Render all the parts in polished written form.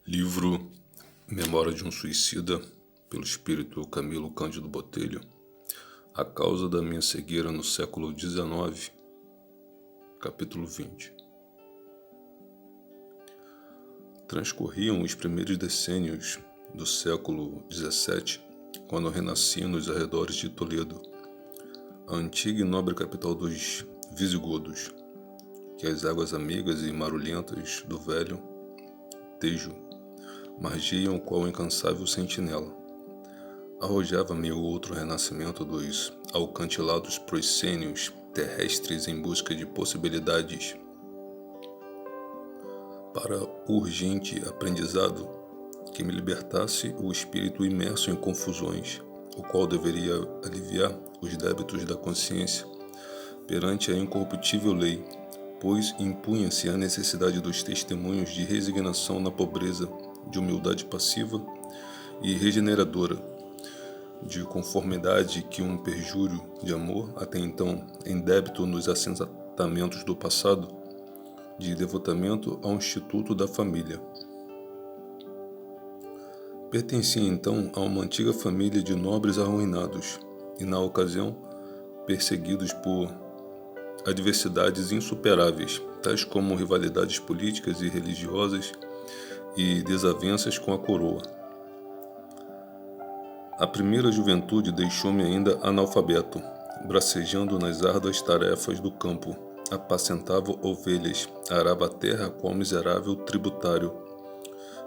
Livro Memória de um Suicida, pelo espírito Camilo Cândido Botelho. A causa da minha cegueira no século XIX, capítulo 20. Transcorriam os primeiros decênios do século XVII, quando renasci nos arredores de Toledo, a antiga e nobre capital dos visigodos, que as águas amigas e marulhentas do velho Tejo margeiam qual incansável sentinela. Arrojava-me o outro renascimento dos alcantilados proscênios terrestres em busca de possibilidades para urgente aprendizado que me libertasse o espírito imerso em confusões, o qual deveria aliviar os débitos da consciência perante a incorruptível lei, pois impunha-se a necessidade dos testemunhos de resignação na pobreza, de humildade passiva e regeneradora, de conformidade que um perjúrio de amor, até então em débito nos assentamentos do passado, de devotamento ao instituto da família. Pertencia então a uma antiga família de nobres arruinados e, na ocasião, perseguidos por adversidades insuperáveis, tais como rivalidades políticas e religiosas e desavenças com a coroa. A primeira juventude deixou-me ainda analfabeto, bracejando nas árduas tarefas do campo, apacentava ovelhas, arava a terra qual miserável tributário,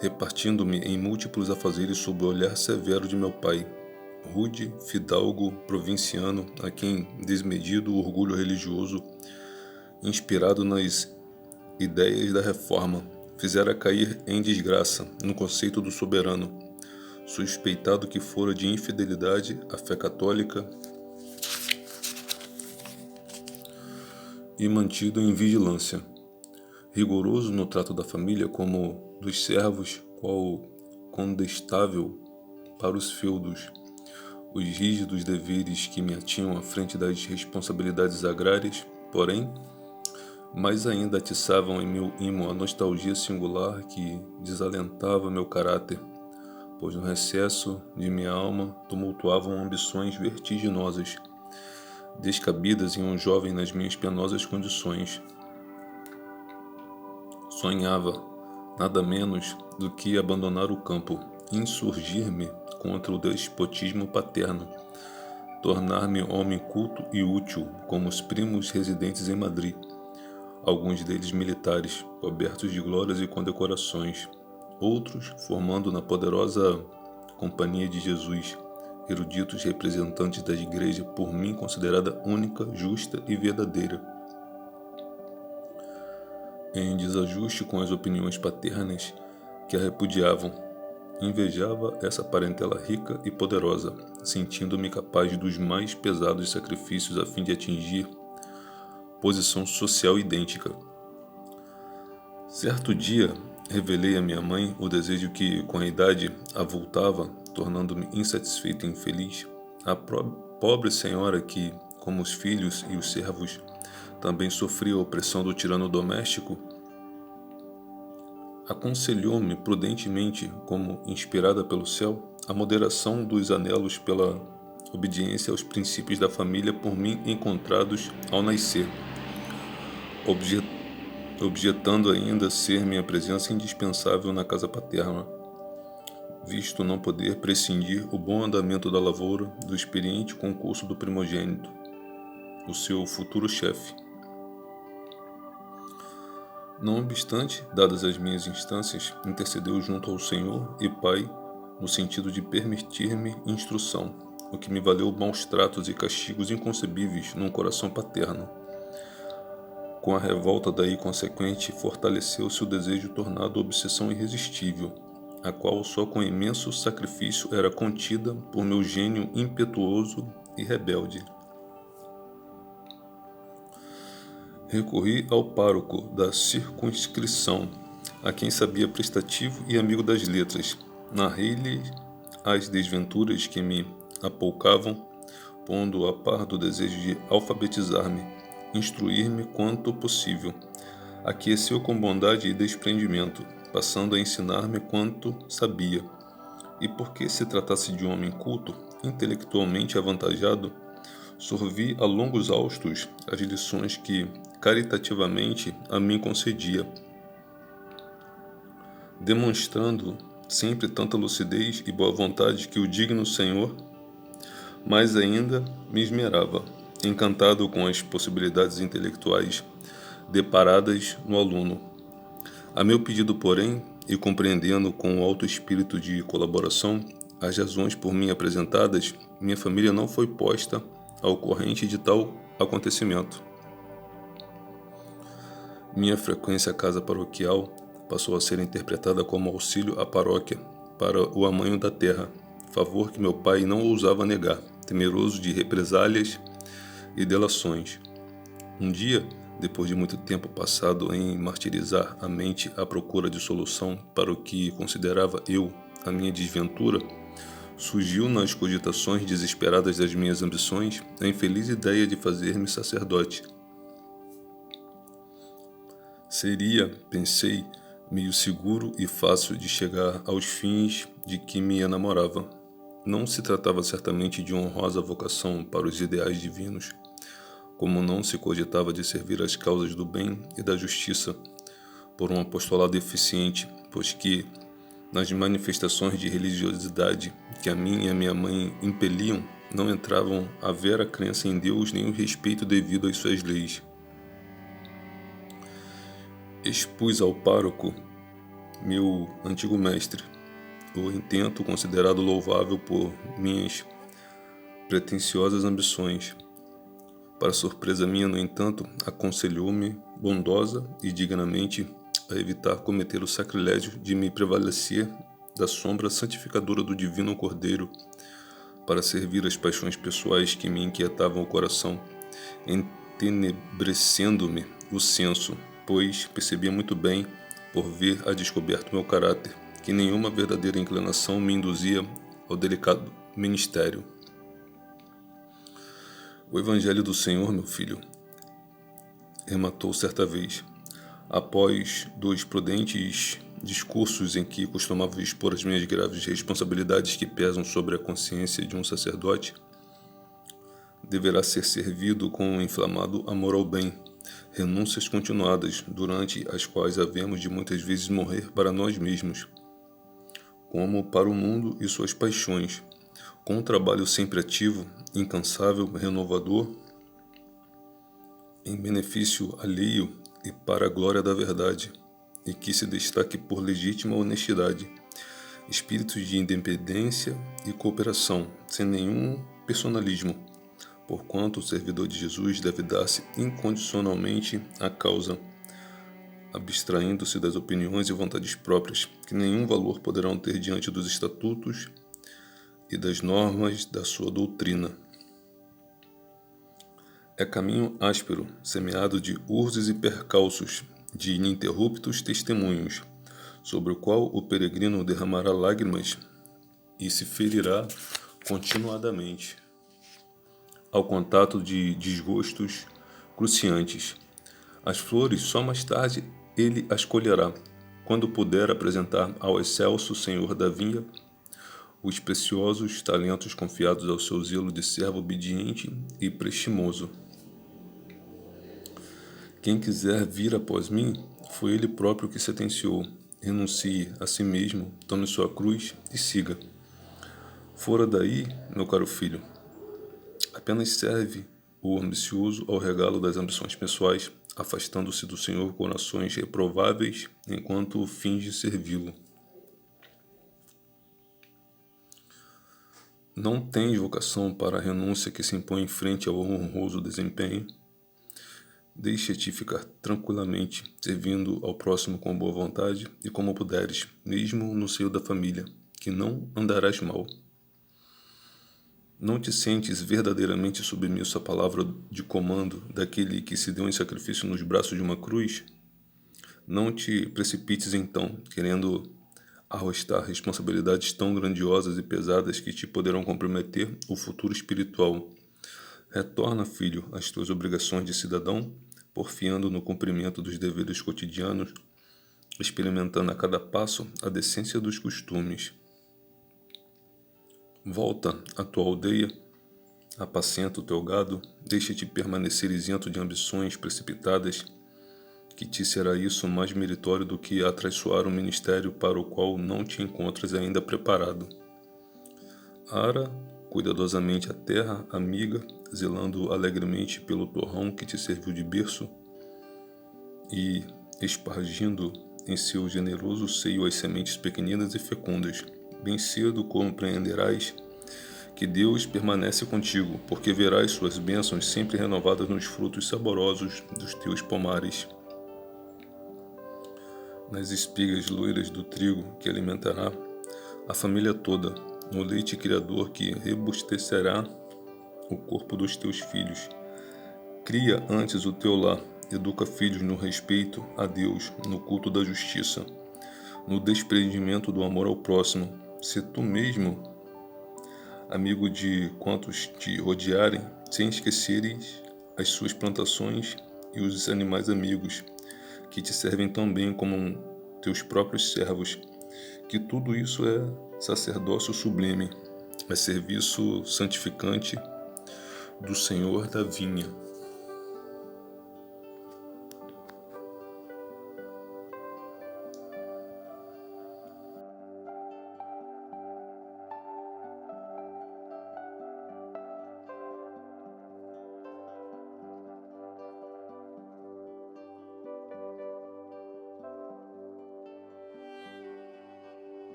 repartindo-me em múltiplos afazeres sob o olhar severo de meu pai, rude, fidalgo, provinciano, a quem desmedido orgulho religioso, inspirado nas ideias da reforma, fizera cair em desgraça no conceito do soberano, suspeitado que fora de infidelidade à fé católica e mantido em vigilância, rigoroso no trato da família como dos servos, qual condestável para os feudos, os rígidos deveres que me atinham à frente das responsabilidades agrárias, porém, mais ainda atiçavam em meu imo a nostalgia singular que desalentava meu caráter, pois no recesso de minha alma tumultuavam ambições vertiginosas, descabidas em um jovem nas minhas penosas condições. Sonhava nada menos do que abandonar o campo, insurgir-me contra o despotismo paterno, tornar-me homem culto e útil como os primos residentes em Madrid, alguns deles militares, cobertos de glórias e condecorações, outros formando na poderosa Companhia de Jesus, eruditos representantes da Igreja por mim considerada única, justa e verdadeira. Em desajuste com as opiniões paternas que a repudiavam, invejava essa parentela rica e poderosa, sentindo-me capaz dos mais pesados sacrifícios a fim de atingir posição social idêntica. Certo dia, revelei a minha mãe o desejo que, com a idade, avultava, tornando-me insatisfeito e infeliz. A pobre senhora que, como os filhos e os servos, também sofria a opressão do tirano doméstico, aconselhou-me prudentemente, como inspirada pelo céu, a moderação dos anelos pela obediência aos princípios da família por mim encontrados ao nascer, objetando ainda ser minha presença indispensável na casa paterna, visto não poder prescindir o bom andamento da lavoura do experiente concurso do primogênito, o seu futuro chefe. Não obstante, dadas as minhas instâncias, intercedeu junto ao Senhor e Pai no sentido de permitir-me instrução, o que me valeu maus tratos e castigos inconcebíveis num coração paterno. Com a revolta daí consequente, fortaleceu-se o desejo tornado obsessão irresistível, a qual só com imenso sacrifício era contida por meu gênio impetuoso e rebelde. Recorri ao pároco da circunscrição, a quem sabia prestativo e amigo das letras. Narrei-lhe as desventuras que me apoucavam, pondo a par do desejo de alfabetizar-me, instruir-me quanto possível. Aqueceu com bondade e desprendimento, passando a ensinar-me quanto sabia. E porque se tratasse de um homem culto, intelectualmente avantajado, sorvi a longos haustos as lições que, caritativamente, a mim concedia, demonstrando sempre tanta lucidez e boa vontade que o digno Senhor mais ainda me esmerava, encantado com as possibilidades intelectuais deparadas no aluno. A meu pedido, porém, e compreendendo com alto espírito de colaboração as razões por mim apresentadas, minha família não foi posta ao corrente de tal acontecimento. Minha frequência à casa paroquial passou a ser interpretada como auxílio à paróquia para o amanho da terra, favor que meu pai não ousava negar, temeroso de represálias e delações. Um dia, depois de muito tempo passado em martirizar a mente à procura de solução para o que considerava eu a minha desventura, surgiu nas cogitações desesperadas das minhas ambições a infeliz ideia de fazer-me sacerdote. Seria, pensei, meio seguro e fácil de chegar aos fins de que me enamorava. Não se tratava certamente de honrosa vocação para os ideais divinos, como não se cogitava de servir as causas do bem e da justiça por um apostolado eficiente, pois que, nas manifestações de religiosidade que a mim e a minha mãe impeliam, não entravam a vera crença em Deus nem o respeito devido às suas leis. Expus ao pároco, meu antigo mestre, o intento considerado louvável por minhas pretensiosas ambições. Para surpresa minha, no entanto, aconselhou-me bondosa e dignamente a evitar cometer o sacrilégio de me prevalecer da sombra santificadora do divino Cordeiro para servir as paixões pessoais que me inquietavam o coração, entenebrecendo-me o senso, pois percebia muito bem, por ver a descoberto meu caráter, que nenhuma verdadeira inclinação me induzia ao delicado ministério. O Evangelho do Senhor, meu filho, rematou certa vez, após 2 prudentes discursos em que costumava expor as minhas graves responsabilidades que pesam sobre a consciência de um sacerdote, deverá ser servido com um inflamado amor ao bem, renúncias continuadas, durante as quais havemos de muitas vezes morrer para nós mesmos, como para o mundo e suas paixões, com um trabalho sempre ativo, incansável, renovador, em benefício alheio e para a glória da verdade, e que se destaque por legítima honestidade, espírito de independência e cooperação, sem nenhum personalismo, porquanto o servidor de Jesus deve dar-se incondicionalmente à causa, abstraindo-se das opiniões e vontades próprias, que nenhum valor poderão ter diante dos estatutos e das normas da sua doutrina. É caminho áspero, semeado de urzes e percalços, de ininterruptos testemunhos, sobre o qual o peregrino derramará lágrimas e se ferirá continuadamente ao contato de desgostos cruciantes. As flores só mais tarde ele as colherá, quando puder apresentar ao excelso Senhor da vinha os preciosos talentos confiados ao seu zelo de servo obediente e prestimoso. Quem quiser vir após mim, foi ele próprio que sentenciou. Renuncie a si mesmo, tome sua cruz e siga. Fora daí, meu caro filho, apenas serve o ambicioso ao regalo das ambições pessoais, afastando-se do Senhor corações reprováveis enquanto finge servi-lo. Não tens vocação para a renúncia que se impõe em frente ao honroso desempenho. Deixa-te ficar tranquilamente, servindo ao próximo com boa vontade e como puderes, mesmo no seio da família, que não andarás mal. Não te sentes verdadeiramente submisso à palavra de comando daquele que se deu em sacrifício nos braços de uma cruz? Não te precipites então, querendo arrostar responsabilidades tão grandiosas e pesadas que te poderão comprometer o futuro espiritual. Retorna, filho, às tuas obrigações de cidadão, porfiando no cumprimento dos deveres cotidianos experimentando a cada passo a decência dos costumes. Volta à tua aldeia, apacenta o teu gado, deixa-te permanecer isento de ambições precipitadas, que te será isso mais meritório do que atraiçoar um ministério para o qual não te encontras ainda preparado. Ara cuidadosamente a terra amiga, zelando alegremente pelo torrão que te serviu de berço e espargindo em seu generoso seio as sementes pequeninas e fecundas. Bem cedo compreenderás que Deus permanece contigo, porque verás suas bênçãos sempre renovadas nos frutos saborosos dos teus pomares, nas espigas loiras do trigo que alimentará a família toda, no leite criador que robustecerá o corpo dos teus filhos. Cria antes o teu lar, educa filhos no respeito a Deus, no culto da justiça, no desprendimento do amor ao próximo. Se tu mesmo, amigo de quantos te rodearem, sem esqueceres as suas plantações e os animais amigos, que te servem tão bem como teus próprios servos, que tudo isso é sacerdócio sublime, é serviço santificante do Senhor da vinha.